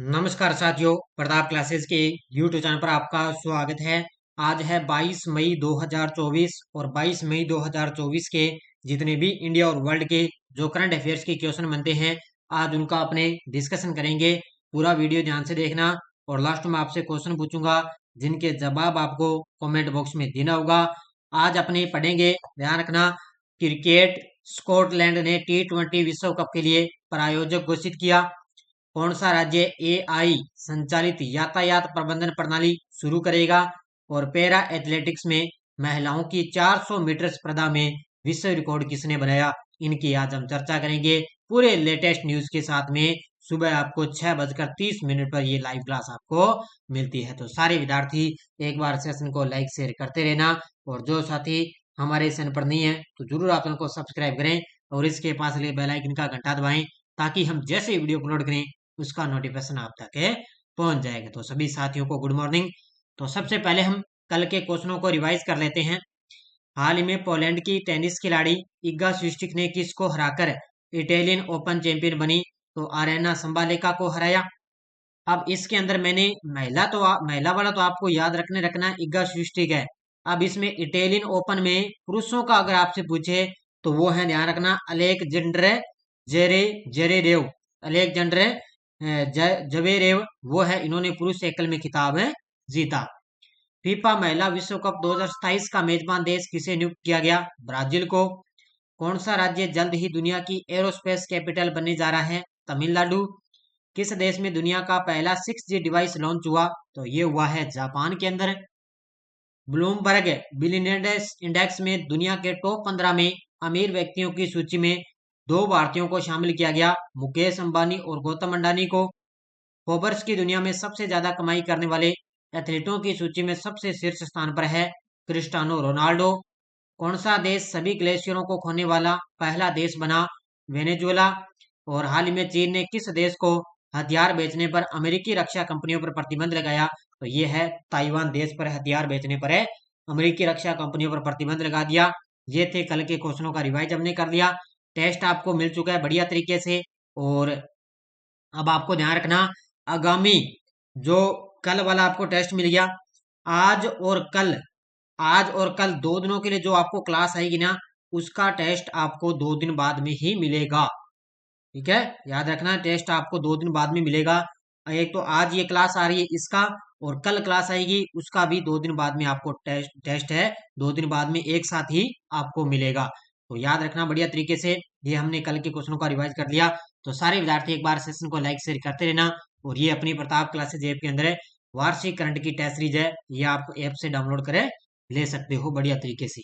नमस्कार साथियों, प्रताप क्लासेस के यूट्यूब चैनल पर आपका स्वागत है। आज है 22 मई 2024 और 22 मई 2024 के जितने भी इंडिया और वर्ल्ड के जो करंट अफेयर्स के क्वेश्चन बनते हैं, आज उनका अपने डिस्कशन करेंगे। पूरा वीडियो ध्यान से देखना और लास्ट में आपसे क्वेश्चन पूछूंगा जिनके जवाब आपको कमेंट बॉक्स में देना होगा। आज अपने पढ़ेंगे, ध्यान रखना। क्रिकेट, स्कॉटलैंड ने T20 विश्व कप के लिए प्रायोजक घोषित किया। कौन सा राज्य एआई संचालित यातायात प्रबंधन प्रणाली शुरू करेगा? और पैरा एथलेटिक्स में महिलाओं की 400 मीटर स्पर्धा में विश्व रिकॉर्ड किसने बनाया? इनकी आज हम चर्चा करेंगे पूरे लेटेस्ट न्यूज के साथ में। सुबह आपको 6:30 पर ये लाइव क्लास आपको मिलती है। तो सारे विद्यार्थी एक बार सेशन को लाइक शेयर करते रहना, और जो साथी हमारे सेशन पर नहीं है तो जरूर आप चैनल को सब्सक्राइब करें और इसके पास लगे बेल आइकन का घंटा दबाएं, ताकि हम जैसे वीडियो अपलोड करें उसका नोटिफिकेशन आप तक पहुंच जाएगा। तो सभी साथियों को गुड मॉर्निंग। तो सबसे पहले हम कल के क्वेश्चनों को रिवाइज कर लेते हैं। हाल ही में पोलैंड की टेनिस खिलाड़ी इगा स्विस्टिक ने किसको हराकर इटालियन ओपन चैंपियन बनी? तो आरेना संबालेका को हराया। अब इसके अंदर मैंने महिला वाला तो आपको याद रखना इगा स्विस्टिक है। अब इसमें इटालियन ओपन में पुरुषों का अगर आपसे पूछे तो वो है, ध्यान रखना, अलेक्जेंडर जेरेरेव। अलेक्जेंडर जवेरेव वो है, इन्होंने पुरुष एकल में खिताब जीता। फीफा महिला विश्व कप 2027 का मेजबान देश किसे नियुक्त किया गया? ब्राजील को। कौन सा राज्य जल्द ही दुनिया की एरोस्पेस कैपिटल बनने जा रहा है? तमिलनाडु। किस देश में दुनिया का पहला 6G डिवाइस लॉन्च हुआ? तो ये हुआ है जापान के अंदर। ब्लूमबर्ग बिलियनियर्स इंडेक्स में दुनिया के टॉप 15 में अमीर व्यक्तियों की सूची में दो भारतीयों को शामिल किया गया, मुकेश अंबानी और गौतम अडानी को। फोर्ब्स की दुनिया में सबसे ज्यादा कमाई करने वाले एथलीटों की सूची में सबसे शीर्ष स्थान पर है क्रिस्टियानो रोनाल्डो। कौन सा देश सभी ग्लेशियरों को खोने वाला पहला देश बना? वेनेजुएला। और हाल ही में चीन ने किस देश को हथियार बेचने पर अमेरिकी रक्षा कंपनियों पर प्रतिबंध लगाया? तो ये है ताइवान देश पर हथियार बेचने पर है अमेरिकी रक्षा कंपनियों पर प्रतिबंध लगा दिया। ये थे कल के क्वेश्चनों का रिवाइज हमने कर लिया। टेस्ट आपको मिल चुका है बढ़िया तरीके से। और अब आपको ध्यान रखना, आगामी जो कल वाला आपको टेस्ट मिल गया, आज और कल, आज और कल 2 दिनों के लिए जो आपको क्लास आएगी ना, उसका टेस्ट आपको 2 दिन बाद में ही मिलेगा। ठीक है, याद रखना, टेस्ट आपको 2 दिन बाद में मिलेगा। एक तो आज ये क्लास आ रही है इसका, और कल क्लास आएगी उसका भी 2 दिन बाद में आपको टेस्ट है। 2 दिन बाद में एक साथ ही आपको मिलेगा। तो याद रखना बढ़िया तरीके से। ये हमने कल के क्वेश्चनों का रिवाइज कर लिया। तो सारे विद्यार्थी एक बार सेशन को लाइक शेयर करते रहना। और ये अपनी प्रताप क्लासेज ऐप के अंदर है, वार्षिक करंट की टेस्ट सीरीज है, ये आप ऐप से डाउनलोड करें ले सकते हो बढ़िया तरीके से।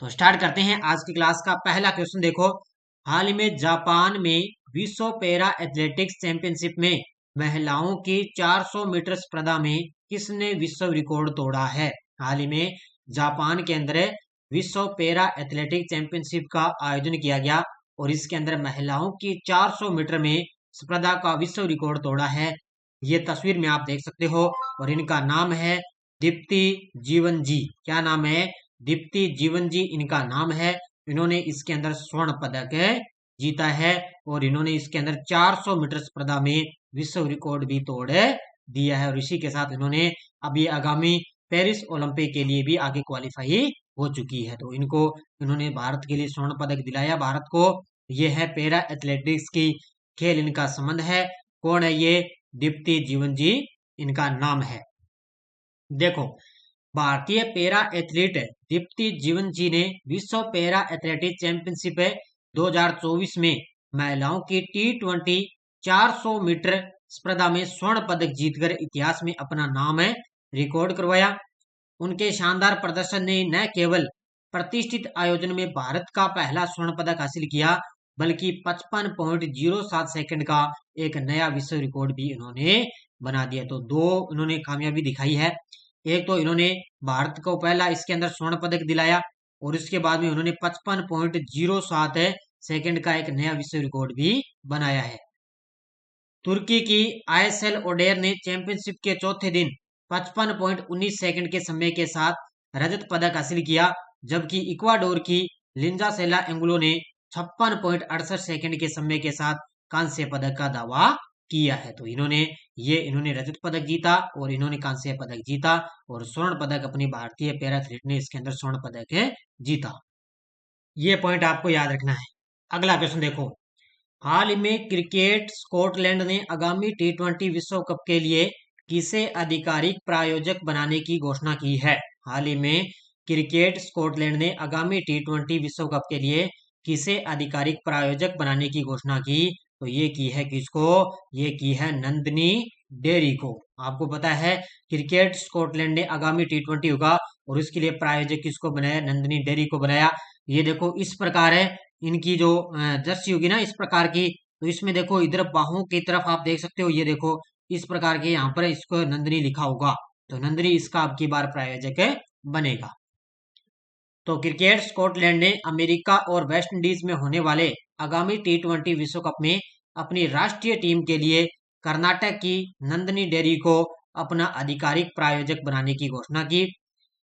तो स्टार्ट करते हैं आज की क्लास का पहला क्वेश्चन। देखो, हाल ही में जापान में विश्व पैरा एथलेटिक्स चैंपियनशिप में महिलाओं की 400 मीटर स्पर्धा में किसने विश्व रिकॉर्ड तोड़ा है? हाल ही में जापान के अंदर विश्व पैरा एथलेटिक्स चैंपियनशिप का आयोजन किया गया, और इसके अंदर महिलाओं की 400 मीटर में स्पर्धा का विश्व रिकॉर्ड तोड़ा है। ये तस्वीर में आप देख सकते हो, और इनका नाम है दीप्ति जीवन जी। क्या नाम है? दीप्ति जीवन जी इनका नाम है। इन्होंने इसके अंदर स्वर्ण पदक जीता है, और इन्होंने इसके अंदर 400 मीटर स्पर्धा में विश्व रिकॉर्ड भी तोड़ दिया है। और इसी के साथ इन्होंने अभी आगामी पेरिस ओलंपिक के लिए भी आगे क्वालिफाई हो चुकी है। तो इन्होंने भारत के लिए स्वर्ण पदक दिलाया भारत को। ये है पैरा एथलेटिक्स की खेल, इनका संबंध है। कौन है ये? दीप्ति जीवन जी इनका नाम है। देखो, भारतीय पैरा एथलीट दीप्ति जीवन जी ने विश्व पैरा एथलेटिक्स चैंपियनशिप 2024 में महिलाओं की T20 400 मीटर स्पर्धा में स्वर्ण पदक जीतकर इतिहास में अपना नाम रिकॉर्ड करवाया। उनके शानदार प्रदर्शन ने न केवल प्रतिष्ठित आयोजन में भारत का पहला स्वर्ण पदक हासिल किया, बल्कि 55.07 सेकंड का एक नया विश्व रिकॉर्ड भी इन्होंने बना दिया। तो दो इन्होंने कामयाबी दिखाई है। एक तो इन्होंने भारत को पहला इसके अंदर स्वर्ण पदक दिलाया, और इसके बाद में उन्होंने 55.07 सेकंड का एक नया विश्व रिकॉर्ड भी बनाया है। तुर्की की आईएसएल ओडेर ने चैंपियनशिप के चौथे दिन 55.19 सेकंड के समय के साथ रजत पदक हासिल किया, जबकि इक्वाडोर की लिंजा सेला एंगुलो ने 56.68 सेकंड के समय के साथ कांस्य पदक का दावा किया है। तो इन्होंने रजत पदक जीता और इन्होंने कांस्य पदक जीता और स्वर्ण पदक अपनी भारतीय पैरा एथलीट ने इसके अंदर स्वर्ण पदक जीता। ये पॉइंट आपको याद रखना है। अगला क्वेश्चन देखो, हाल ही में क्रिकेट स्कॉटलैंड ने आगामी T20 विश्व कप के लिए किसे आधिकारिक प्रायोजक बनाने की घोषणा की है? हाल ही में क्रिकेट स्कॉटलैंड ने आगामी T20 विश्व कप के लिए किसे आधिकारिक प्रायोजक बनाने की घोषणा की? तो ये की है किसको? ये की है नंदिनी डेयरी को। आपको पता है क्रिकेट स्कॉटलैंड ने आगामी T20 होगा और उसके लिए प्रायोजक किसको बनाया? नंदिनी डेयरी को बनाया। ये देखो इस प्रकार है इनकी जो जर्सी होगी ना इस प्रकार की, तो इसमें देखो इधर बाहों की तरफ आप देख सकते हो, ये देखो इस प्रकार के यहाँ पर इसको नंदिनी लिखा होगा, तो नंदिनी इसका अब की बार प्रायोजक बनेगा। तो क्रिकेट स्कॉटलैंड ने अमेरिका और वेस्ट इंडीज में होने वाले आगामी T20 विश्व कप में अपनी राष्ट्रीय टीम के लिए कर्नाटक की नंदिनी डेयरी को अपना आधिकारिक प्रायोजक बनाने की घोषणा की।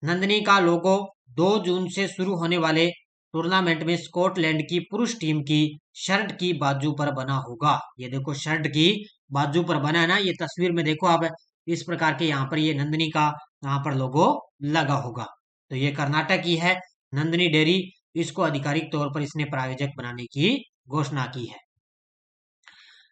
नंदिनी का लोगो 2 जून से शुरू होने वाले टूर्नामेंट में स्कॉटलैंड की पुरुष टीम की शर्ट की बाजू पर बना होगा। ये देखो शर्ट की बाजू पर बना है ना, ये तस्वीर में देखो आप इस प्रकार के यहाँ पर ये नंदिनी का यहाँ पर लोगो लगा होगा। तो ये कर्नाटक की है नंदिनी डेयरी, इसको आधिकारिक तौर पर इसने प्रायोजक बनाने की घोषणा की है।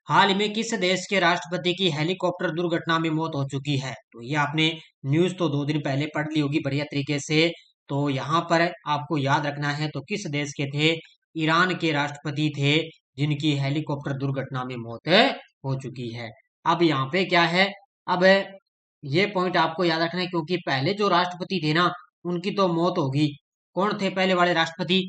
हाल ही में किस देश के राष्ट्रपति की हेलीकॉप्टर दुर्घटना में मौत हो चुकी है? तो ये आपने न्यूज तो 2 दिन पहले पढ़ ली होगी बढ़िया तरीके से, तो यहाँ पर आपको याद रखना है। तो किस देश के थे? ईरान के राष्ट्रपति थे जिनकी हेलीकॉप्टर दुर्घटना में मौत हो चुकी है। अब यहाँ पे क्या है, अब ये पॉइंट आपको याद रखना है क्योंकि पहले जो राष्ट्रपति थे ना उनकी तो मौत होगी। कौन थे पहले वाले राष्ट्रपति?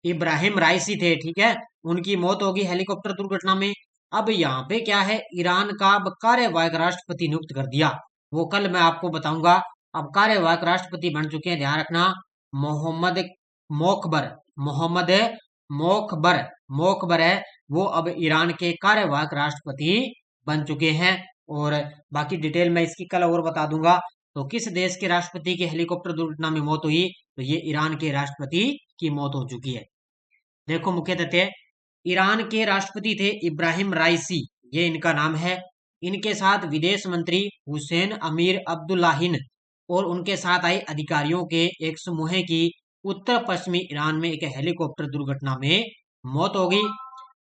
इब्राहिम राइसी थे, ठीक है, उनकी मौत होगी हेलीकॉप्टर दुर्घटना में। अब यहाँ पे क्या है, ईरान का अब कार्यवाहक राष्ट्रपति नियुक्त कर दिया, वो कल मैं आपको बताऊंगा। अब कार्यवाहक राष्ट्रपति बन चुके हैं, ध्यान रखना, मोहम्मद मोखबर, मोहम्मद मोखबर, मोखबर है वो अब ईरान के कार्यवाहक राष्ट्रपति बन चुके हैं। और बाकी डिटेल मैं इसकी कल और बता दूंगा। तो किस देश के राष्ट्रपति की हेलीकॉप्टर दुर्घटना में मौत हुई? तो ये ईरान के राष्ट्रपति की मौत हो चुकी है। देखो मुख्य तथ्य, ईरान के राष्ट्रपति थे इब्राहिम राइसी, ये इनका नाम है। इनके साथ विदेश मंत्री हुसैन अमीर अब्दुल्लाहिन और उनके साथ आए अधिकारियों के एक समूह की उत्तर पश्चिमी ईरान में एक हेलीकॉप्टर दुर्घटना में मौत हो गई।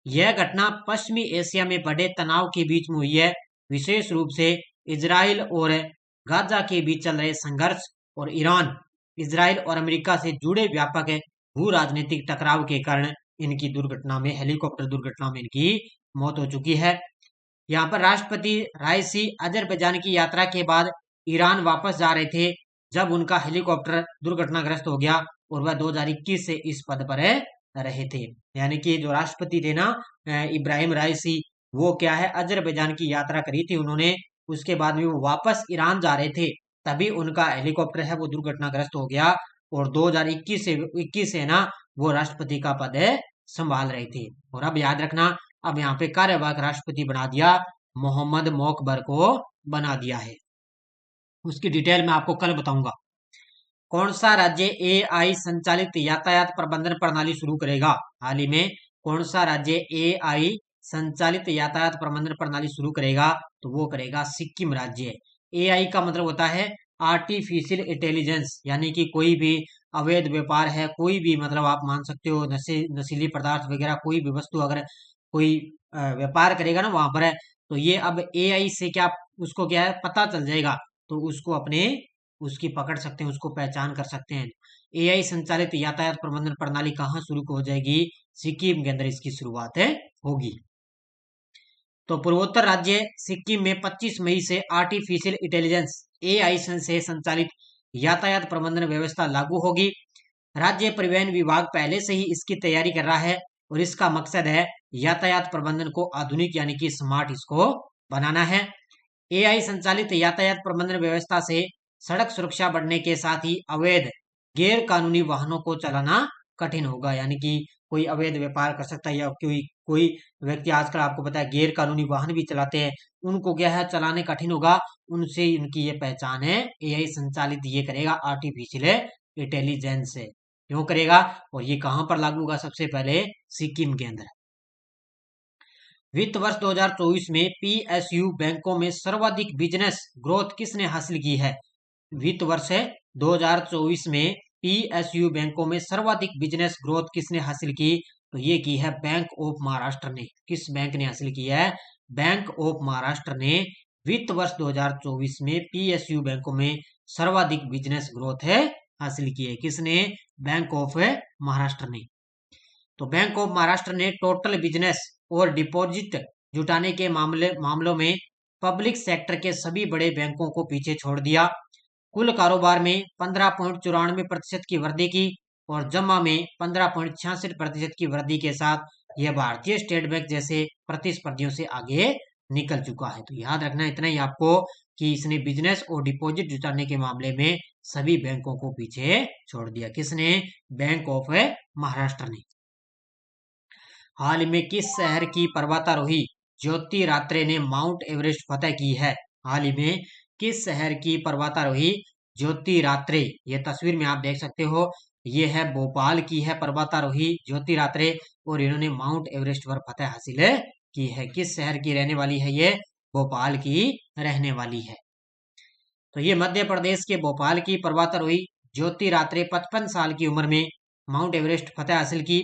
यह घटना पश्चिमी एशिया में बढ़े तनाव के बीच में हुई है, विशेष रूप से इजराइल और गाजा के बीच चल रहे संघर्ष और ईरान, इजराइल और अमेरिका से जुड़े व्यापक भू राजनीतिक टकराव के कारण इनकी दुर्घटना में, हेलीकॉप्टर दुर्घटना में इनकी मौत हो चुकी है। यहाँ पर राष्ट्रपति राइसी अजरबैजान की यात्रा के बाद ईरान वापस जा रहे थे जब उनका हेलीकॉप्टर दुर्घटनाग्रस्त हो गया और वह 2021 से इस पद पर रहे थे। यानी कि जो राष्ट्रपति थे ना इब्राहिम राइसी, वो क्या है अजरबैजान की यात्रा करी थी उन्होंने, उसके बाद भी वो वापस ईरान जा रहे थे, तभी उनका हेलीकॉप्टर है वो दुर्घटनाग्रस्त हो गया और 2021 से ना वो राष्ट्रपति का पद संभाल रहे थे। और अब याद रखना, अब यहाँ पे कार्यवाहक राष्ट्रपति बना दिया, मोहम्मद मोकबर को बना दिया है। उसकी डिटेल मैं आपको कल बताऊंगा। कौन सा राज्य AI संचालित यातायात प्रबंधन प्रणाली शुरू करेगा? हाल ही में कौन सा राज्य AI संचालित यातायात प्रबंधन प्रणाली शुरू करेगा? तो वो करेगा सिक्किम राज्य। AI का मतलब होता है आर्टिफिशियल इंटेलिजेंस, यानी कि कोई भी अवैध व्यापार है, कोई भी मतलब आप मान सकते हो नशीली पदार्थ वगैरह कोई भी वस्तु अगर कोई व्यापार करेगा ना वहां पर है, तो ये अब AI से क्या उसको क्या है पता चल जाएगा, तो उसको अपने उसकी पकड़ सकते हैं, उसको पहचान कर सकते हैं। AI संचालित यातायात प्रबंधन प्रणाली कहाँ शुरू हो जाएगी? सिक्किम के अंदर इसकी शुरुआत होगी। तो पूर्वोत्तर राज्य सिक्किम में 25 मई से आर्टिफिशियल इंटेलिजेंस AI से संचालित यातायात प्रबंधन व्यवस्था लागू होगी। राज्य परिवहन विभाग पहले से ही इसकी तैयारी कर रहा है और इसका मकसद है यातायात प्रबंधन को आधुनिक यानी कि स्मार्ट इसको बनाना है। AI संचालित यातायात प्रबंधन व्यवस्था से सड़क सुरक्षा बढ़ने के साथ ही अवैध गैर कानूनी वाहनों को चलाना कठिन होगा, यानी कि कोई अवैध व्यापार कर सकता है या कोई कोई व्यक्ति आजकल आपको पता है गैर कानूनी वाहन भी चलाते हैं, उनको क्या है चलाने कठिन होगा, उनसे उनकी ये पहचान है। AI संचालित ये करेगा आर्टिफिशियल इंटेलिजेंस से, क्यों करेगा और ये कहां पर लागू होगा? सबसे पहले सिक्किम के अंदर। वित्त वर्ष 2024 में पीएसयू बैंकों में सर्वाधिक बिजनेस ग्रोथ किसने हासिल की है? वित्त वर्ष 2024 में पीएसयू बैंकों में सर्वाधिक बिजनेस ग्रोथ किसने हासिल की? तो ये की है बैंक ऑफ महाराष्ट्र ने। किस बैंक ने हासिल की है? बैंक ऑफ महाराष्ट्र ने वित्त वर्ष 2024 में पीएसयू बैंकों में सर्वाधिक बिजनेस ग्रोथ है हासिल की है। किसने? बैंक ऑफ महाराष्ट्र ने। तो बैंक ऑफ महाराष्ट्र ने टोटल बिजनेस और डिपॉजिट जुटाने के मामलों में पब्लिक सेक्टर के सभी बड़े बैंकों को पीछे छोड़ दिया। कुल कारोबार में 15.94% की वृद्धि की और जमा में 15.66% की वृद्धि के साथ यह भारतीय स्टेट बैंक जैसे प्रतिस्पर्धियों से आगे निकल चुका है। तो याद रखना इतना ही आपको कि इसने बिजनेस और डिपॉजिट जुटाने के मामले में सभी बैंकों को पीछे छोड़ दिया। किसने? बैंक ऑफ महाराष्ट्र ने। हाल ही में किस शहर की पर्वतारोही ज्योति रात्रे ने माउंट एवरेस्ट फतेह की है? हाल ही में किस शहर की पर्वतारोही ज्योति रात्रे, ये तस्वीर में आप देख सकते हो, ये है भोपाल की है पर्वतारोही ज्योति रात्रे और इन्होंने माउंट एवरेस्ट पर फतेह हासिल की है। किस शहर की रहने वाली है? ये भोपाल की रहने वाली है। तो ये मध्य प्रदेश के भोपाल की पर्वतारोही ज्योति रात्रे 55 साल की उम्र में माउंट एवरेस्ट फतेह हासिल की।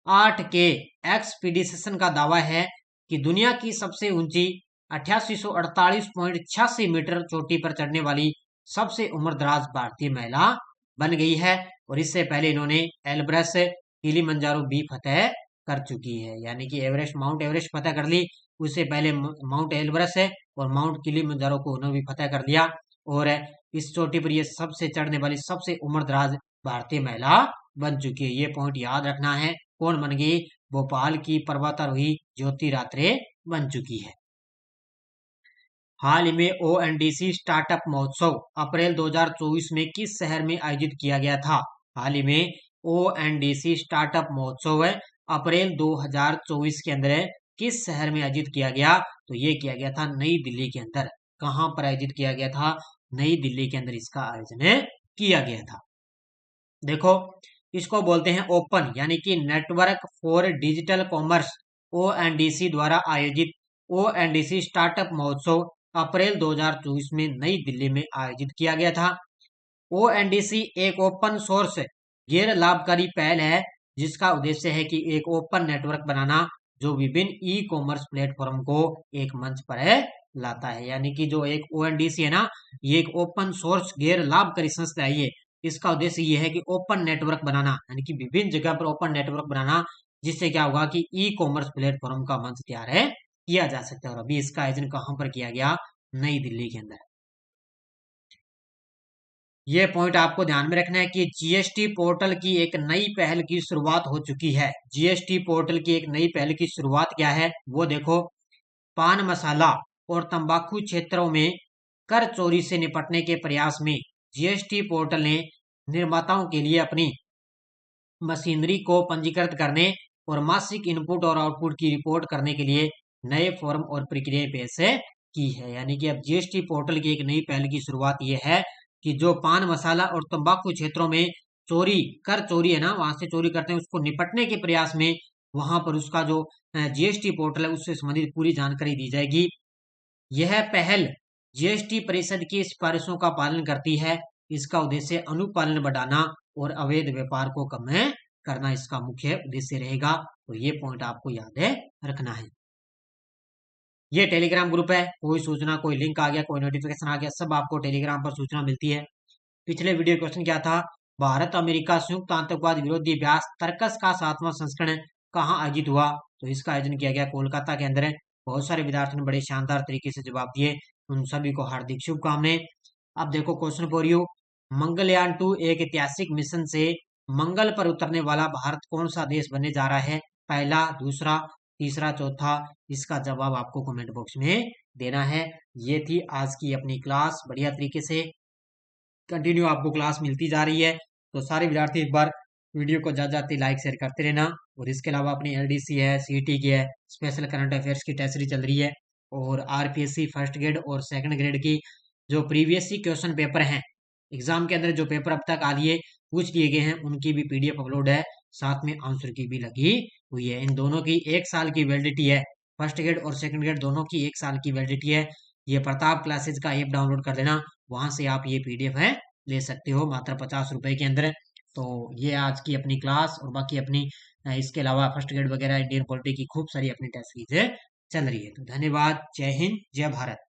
8 के एक्सपीडिशन का दावा है कि दुनिया की सबसे ऊंची 8848.86 मीटर चोटी पर चढ़ने वाली सबसे उम्रदराज भारतीय महिला बन गई है और इससे पहले इन्होंने एल्ब्रस किलिमंजारो भी फतेह कर चुकी है। यानी कि एवरेस्ट, माउंट एवरेस्ट फतेह कर ली, उससे पहले माउंट एल्ब्रस है और माउंट किलिमंजारो को उन्होंने भी फतेह कर लिया और इस चोटी पर ये सबसे चढ़ने वाली सबसे उम्रदराज भारतीय महिला बन चुकी है। ये पॉइंट याद रखना है। कौन बन गई? भोपाल की पर्वतारोही ज्योति रात्रे बन चुकी है। हाल ही में ओएनडीसी स्टार्टअप महोत्सव अप्रैल 2024 में किस शहर में आयोजित किया गया था? हाल ही में ओएनडीसी स्टार्टअप महोत्सव है अप्रैल 2024 के अंदर किस शहर में आयोजित किया गया? तो ये किया गया था नई दिल्ली के अंदर। कहां पर आयोजित किया गया था? नई दिल्ली के अंदर इसका आयोजन किया गया था। देखो, इसको बोलते हैं ओपन, यानी कि network for digital commerce ONDC द्वारा आयोजित ओएनडीसी स्टार्टअप महोत्सव अप्रैल 2024 में नई दिल्ली में आयोजित किया गया था। ओएनडीसी एक ओपन सोर्स गैर लाभकारी पहल है जिसका उद्देश्य है कि एक ओपन नेटवर्क बनाना जो विभिन्न ई कॉमर्स प्लेटफॉर्म को एक मंच पर लाता है। यानी कि जो एक ओएनडीसी है ना, ये एक ओपन सोर्स गैर लाभकारी संस्था है। ये इसका उद्देश्य ये है कि ओपन नेटवर्क बनाना, यानी कि विभिन्न जगह पर ओपन नेटवर्क बनाना, जिससे क्या होगा कि ई कॉमर्स प्लेटफॉर्म का मंच तैयार है किया जा सकता है। और अभी इसका आयोजन कहां पर किया गया? नई दिल्ली के अंदर। ये पॉइंट आपको ध्यान में रखना है कि जीएसटी पोर्टल की एक नई पहल की शुरुआत हो चुकी है। जीएसटी पोर्टल की एक नई पहल की शुरुआत क्या है वो देखो। पान मसाला और तंबाकू क्षेत्रों में कर चोरी से निपटने के प्रयास में जीएसटी पोर्टल ने निर्माताओं के लिए अपनी मशीनरी को पंजीकृत करने और मासिक इनपुट और आउटपुट की रिपोर्ट करने के लिए नए फॉर्म और प्रक्रियाएं पेश की है। यानी कि अब जीएसटी पोर्टल की एक नई पहल की शुरुआत यह है कि जो पान मसाला और तंबाकू क्षेत्रों में चोरी, कर चोरी है ना, वहां से चोरी करते हैं, उसको निपटने के प्रयास में वहां पर उसका जो जीएसटी पोर्टल है उससे संबंधित पूरी जानकारी दी जाएगी। यह पहल जीएसटी परिषद की सिफारिशों का पालन करती है। इसका उद्देश्य अनुपालन बढ़ाना और अवैध व्यापार को कम करना इसका मुख्य उद्देश्य रहेगा। तो ये पॉइंट आपको याद रखना है। ये टेलीग्राम ग्रुप है, कोई सूचना, कोई लिंक आ गया, कोई नोटिफिकेशन आ गया, सब आपको टेलीग्राम पर सूचना मिलती है। पिछले वीडियो क्वेश्चन क्या था? भारत अमेरिका संयुक्त आतंकवाद विरोधी अभ्यास तर्कस का 7वां संस्करण कहाँ आयोजित हुआ? तो इसका आयोजन किया गया कोलकाता के अंदर। बहुत सारे विद्यार्थियों ने बड़े शानदार तरीके से जवाब दिए, उन सभी को हार्दिक शुभकामनाएं। अब देखो क्वेश्चन फॉर यू। मंगलयान 2 एक ऐतिहासिक मिशन से मंगल पर उतरने वाला भारत कौन सा देश बनने जा रहा है? पहला, दूसरा, तीसरा, चौथा? इसका जवाब आपको कमेंट बॉक्स में देना है। ये थी आज की अपनी क्लास। बढ़िया तरीके से कंटिन्यू आपको क्लास मिलती जा रही है। तो सारे विद्यार्थी एक बार वीडियो को जाते लाइक शेयर करते रहना। और इसके अलावा अपनी एलडीसी है, सीईटी की है, स्पेशल करंट अफेयर्स की टेस्ट सीरीज चल रही है और आरपीएससी फर्स्ट ग्रेड और सेकंड ग्रेड की जो प्रीवियस क्वेश्चन पेपर हैं एग्जाम के अंदर, जो पेपर अब तक आ लिए पूछ लिए गए हैं, उनकी भी पीडीएफ अपलोड है, साथ में आंसर की भी लगी हुई है। इन दोनों की 1 साल की वैलिडिटी है। फर्स्ट ग्रेड और सेकंड ग्रेड दोनों की 1 साल की वैलिडिटी है। ये प्रताप क्लासेज का ऐप डाउनलोड कर लेना, वहां से आप ये पीडीएफ है ले सकते हो मात्र 50 रुपए के अंदर। तो ये आज की अपनी क्लास, और बाकी अपनी इसके अलावा फर्स्ट ग्रेड वगैरह इंडियन पॉलिटी की खूब सारी अपनी टेस्ट सीरीज चल रही है। तो धन्यवाद, जय हिंद, जय भारत।